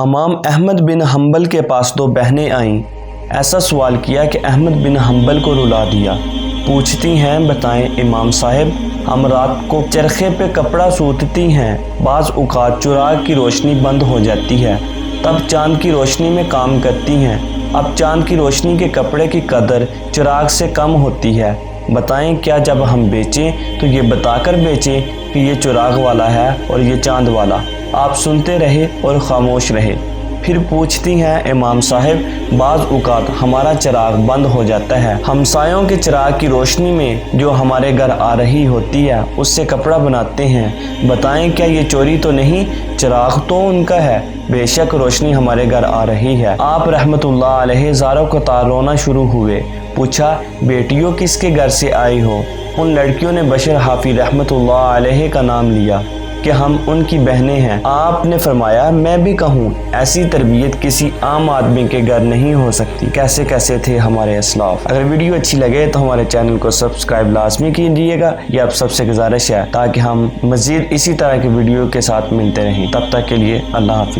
امام احمد بن حنبل کے پاس دو بہنیں آئیں۔ ایسا سوال کیا کہ احمد بن حنبل کو رلا دیا۔ پوچھتی ہیں، بتائیں امام صاحب، ہم رات کو چرخے پہ کپڑا سوتتی ہیں، بعض اوقات چراغ کی روشنی بند ہو جاتی ہے، تب چاند کی روشنی میں کام کرتی ہیں۔ اب چاند کی روشنی کے کپڑے کی قدر چراغ سے کم ہوتی ہے، بتائیں کیا جب ہم بیچیں تو یہ بتا کر بیچیں کہ یہ چراغ والا ہے اور یہ چاند والا؟ آپ سنتے رہے اور خاموش رہے۔ پھر پوچھتی ہیں، امام صاحب، بعض اوقات ہمارا چراغ بند ہو جاتا ہے، ہمسایوں کے چراغ کی روشنی میں جو ہمارے گھر آ رہی ہوتی ہے اس سے کپڑا بناتے ہیں، بتائیں کیا یہ چوری تو نہیں؟ چراغ تو ان کا ہے، بے شک روشنی ہمارے گھر آ رہی ہے۔ آپ رحمت اللہ علیہ زاروں قطار رونا شروع ہوئے۔ پوچھا، بیٹیوں کس کے گھر سے آئی ہو؟ ان لڑکیوں نے بشر حافظ رحمت اللہ علیہ کا نام لیا کہ ہم ان کی بہنیں ہیں۔ آپ نے فرمایا، میں بھی کہوں، ایسی تربیت کسی عام آدمی کے گھر نہیں ہو سکتی۔ کیسے کیسے تھے ہمارے اسلاف۔ اگر ویڈیو اچھی لگے تو ہمارے چینل کو سبسکرائب لازمی کیجیے گا، یہ آپ سب سے گزارش ہے، تاکہ ہم مزید اسی طرح کی ویڈیو کے ساتھ ملتے رہیں۔ تب تک کے لیے اللہ حافظ۔